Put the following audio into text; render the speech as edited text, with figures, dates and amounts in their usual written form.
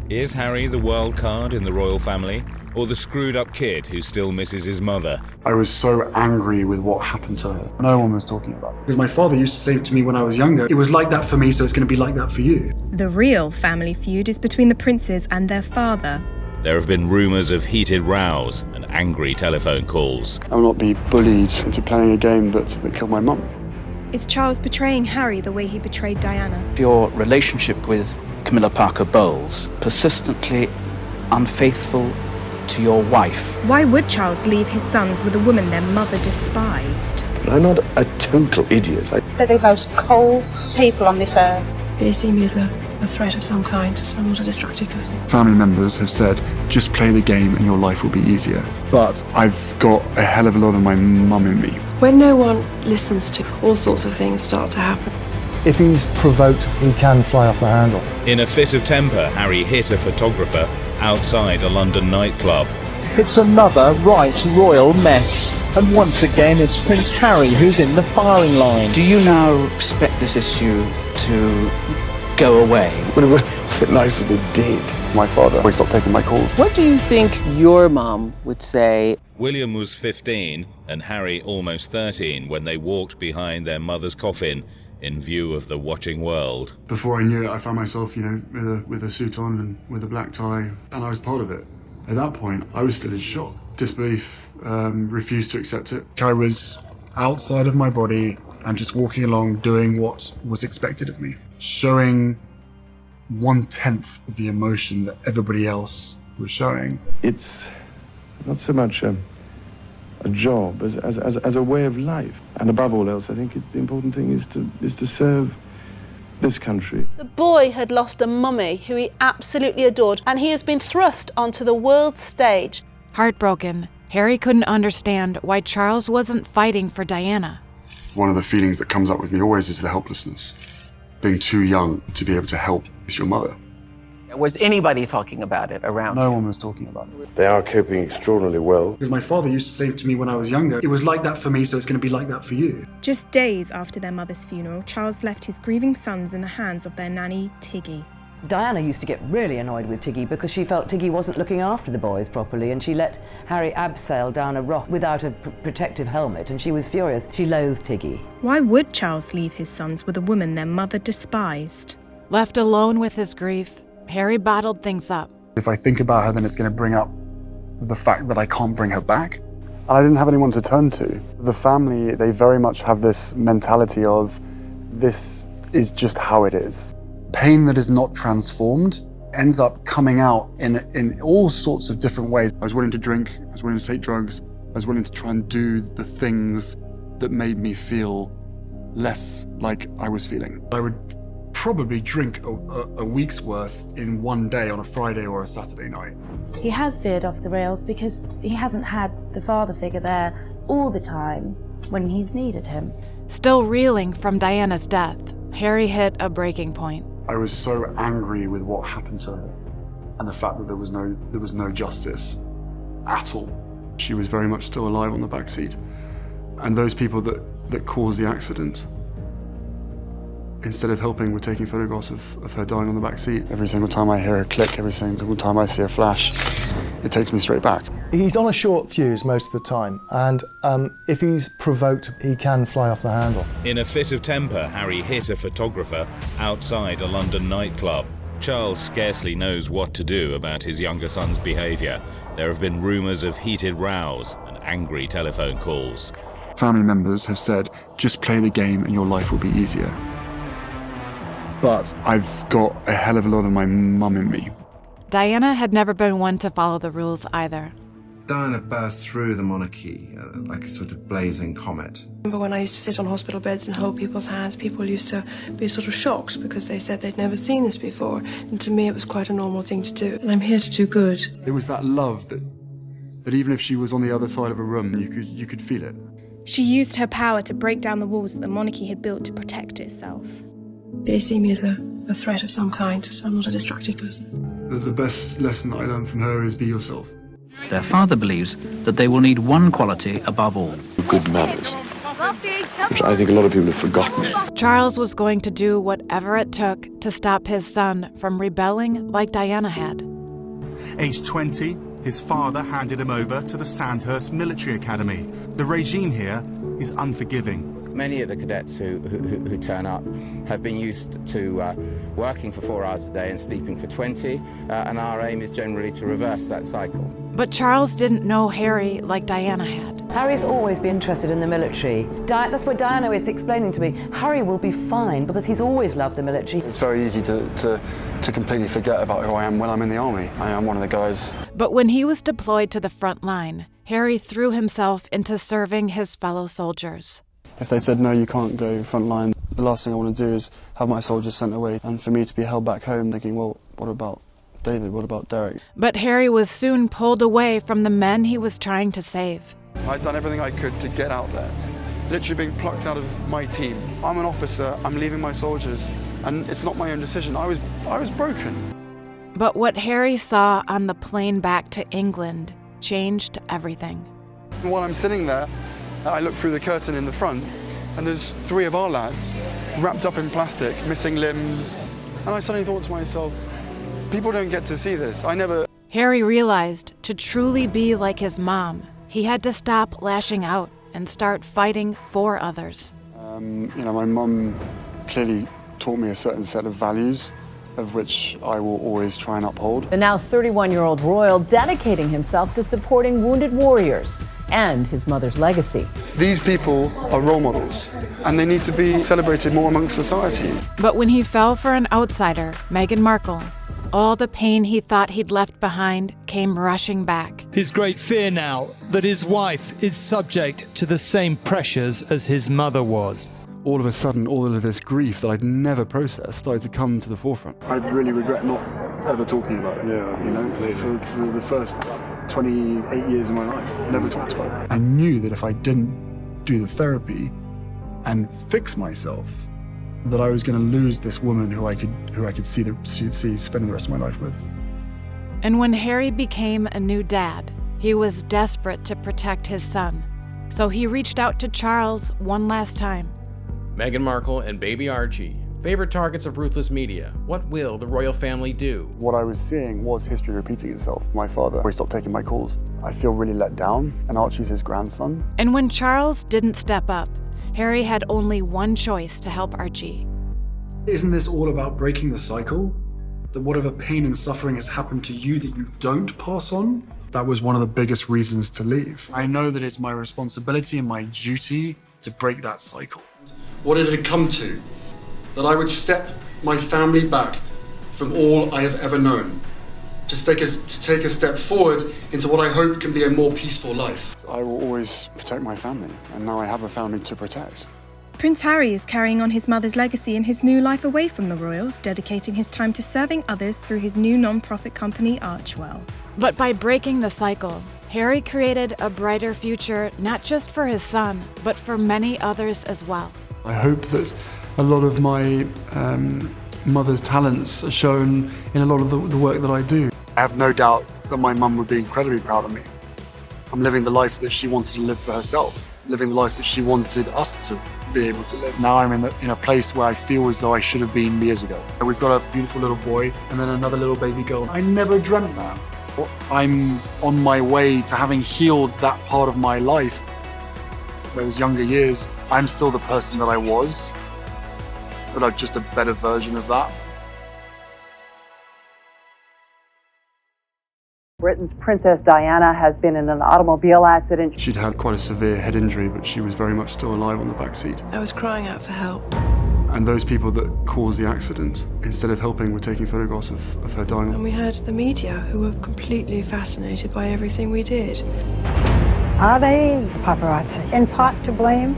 Is Harry the wild card in the royal family, or the screwed-up kid who still misses his mother? I was so angry with what happened to her. No one was talking about it. Because my father used to say it to me when I was younger, it was like that for me, so it's going to be like that for you. The real family feud is between the princes and their father. There have been rumours of heated rows and angry telephone calls. I will not be bullied into playing a game that killed my mum. Is Charles betraying Harry the way he betrayed Diana? Your relationship with Camilla Parker Bowles, persistently unfaithful to your wife. Why would Charles leave his sons with a woman their mother despised? I'm not a total idiot. They're the most cold people on this earth. They see me as a threat of some kind, so I'm not a destructive person. Family members have said, just play the game and your life will be easier. But I've got a hell of a lot of my mum in me. When no one listens to, all sorts of things start to happen. If he's provoked, he can fly off the handle. In a fit of temper, Harry hit a photographer outside a London nightclub. It's another right royal mess. And once again, it's Prince Harry who's in the firing line. Do you now expect this issue to go away? Would have been nice if it did. My father always stopped taking my calls. What do you think your mum would say? William was 15 and Harry almost 13 when they walked behind their mother's coffin in view of the watching world. Before I knew it, I found myself, with a suit on and with a black tie, and I was part of it. At that point, I was still in shock. Disbelief, refused to accept it. I was outside of my body and just walking along doing what was expected of me. Showing 1/10 of the emotion that everybody else was showing. It's not so much a job as a way of life. And above all else, I think the important thing is to serve this country. The boy had lost a mummy who he absolutely adored, and he has been thrust onto the world stage. Heartbroken, Harry couldn't understand why Charles wasn't fighting for Diana. One of the feelings that comes up with me always is the helplessness. Being too young to be able to help your mother. Was anybody talking about it around? No one was talking about it. They are coping extraordinarily well. Because my father used to say to me when I was younger, it was like that for me, so it's going to be like that for you. Just days after their mother's funeral, Charles left his grieving sons in the hands of their nanny, Tiggy. Diana used to get really annoyed with Tiggy because she felt Tiggy wasn't looking after the boys properly, and she let Harry abseil down a rock without a protective helmet, and she was furious. She loathed Tiggy. Why would Charles leave his sons with a woman their mother despised? Left alone with his grief, Harry bottled things up. If I think about her, then it's going to bring up the fact that I can't bring her back. And I didn't have anyone to turn to. The family, they very much have this mentality of, this is just how it is. Pain that is not transformed ends up coming out in all sorts of different ways. I was willing to drink, I was willing to take drugs, I was willing to try and do the things that made me feel less like I was feeling. I would probably drink a week's worth in one day on a Friday or a Saturday night. He has veered off the rails because he hasn't had the father figure there all the time when he's needed him. Still reeling from Diana's death, Harry hit a breaking point. I was so angry with what happened to her and the fact that there was no justice at all. She was very much still alive on the back seat. And those people that caused the accident, instead of helping, were taking photographs of her dying on the back seat. Every single time I hear a click, every single time I see a flash, it takes me straight back. He's on a short fuse most of the time, and if he's provoked, he can fly off the handle. In a fit of temper, Harry hit a photographer outside a London nightclub. Charles scarcely knows what to do about his younger son's behaviour. There have been rumours of heated rows and angry telephone calls. Family members have said, just play the game and your life will be easier. But I've got a hell of a lot of my mum in me. Diana had never been one to follow the rules either. Diana burst through the monarchy like a sort of blazing comet. I remember when I used to sit on hospital beds and hold people's hands, people used to be sort of shocked because they said they'd never seen this before. And to me, it was quite a normal thing to do. And I'm here to do good. It was that love that even if she was on the other side of a room, you could feel it. She used her power to break down the walls that the monarchy had built to protect itself. They see me as a threat of some kind, so I'm not a destructive person. The best lesson that I learned from her is be yourself. Their father believes that they will need one quality above all. Good manners. Coffee, which I think a lot of people have forgotten. Charles was going to do whatever it took to stop his son from rebelling like Diana had. Aged 20, his father handed him over to the Sandhurst Military Academy. The regime here is unforgiving. Many of the cadets who turn up have been used to working for 4 hours a day and sleeping for 20, and our aim is generally to reverse that cycle. But Charles didn't know Harry like Diana had. Harry's always been interested in the military. That's what Diana is explaining to me. Harry will be fine because he's always loved the military. It's very easy to completely forget about who I am when I'm in the army. I am one of the guys. But when he was deployed to the front line, Harry threw himself into serving his fellow soldiers. If they said, no, you can't go front line, the last thing I want to do is have my soldiers sent away. And for me to be held back home thinking, well, what about David? What about Derek? But Harry was soon pulled away from the men he was trying to save. I'd done everything I could to get out there, literally being plucked out of my team. I'm an officer, I'm leaving my soldiers, and it's not my own decision. I was broken. But what Harry saw on the plane back to England changed everything. And while I'm sitting there, I look through the curtain in the front, and there's 3 of our lads wrapped up in plastic, missing limbs. And I suddenly thought to myself, people don't get to see this. Harry realized to truly be like his mom, he had to stop lashing out and start fighting for others. My mum clearly taught me a certain set of values, of which I will always try and uphold. The now 31-year-old royal dedicating himself to supporting wounded warriors and his mother's legacy. These people are role models, and they need to be celebrated more amongst society. But when he fell for an outsider, Meghan Markle, all the pain he thought he'd left behind came rushing back. His great fear now that his wife is subject to the same pressures as his mother was. All of a sudden, all of this grief that I'd never processed started to come to the forefront. I really regret not ever talking about it. For the first 28 years of my life, never talked about it. I knew that if I didn't do the therapy and fix myself, that I was going to lose this woman who I could see spending the rest of my life with. And when Harry became a new dad, he was desperate to protect his son. So he reached out to Charles one last time. Meghan Markle and baby Archie, favorite targets of ruthless media. What will the royal family do? What I was seeing was history repeating itself. My father, he stopped taking my calls. I feel really let down, and Archie's his grandson. And when Charles didn't step up, Harry had only one choice to help Archie. Isn't this all about breaking the cycle? That whatever pain and suffering has happened to you that you don't pass on? That was one of the biggest reasons to leave. I know that it's my responsibility and my duty to break that cycle. What did it come to? That I would step my family back from all I have ever known, to take a step forward into what I hope can be a more peaceful life. I will always protect my family, and now I have a family to protect. Prince Harry is carrying on his mother's legacy in his new life away from the royals, dedicating his time to serving others through his new non-profit company, Archwell. But by breaking the cycle, Harry created a brighter future not just for his son, but for many others as well. I hope that a lot of my mother's talents are shown in a lot of the work that I do. I have no doubt that my mum would be incredibly proud of me. I'm living the life that she wanted to live for herself, living the life that she wanted us to be able to live. Now I'm in a place where I feel as though I should have been years ago. We've got a beautiful little boy and then another little baby girl. I never dreamt that. I'm on my way to having healed that part of my life. Those younger years, I'm still the person that I was, but I'm just a better version of that. Britain's Princess Diana has been in an automobile accident. She'd had quite a severe head injury, but she was very much still alive on the back seat. I was crying out for help. And those people that caused the accident, instead of helping, were taking photographs of her dying. And we had the media who were completely fascinated by everything we did. Are they paparazzi in part to blame?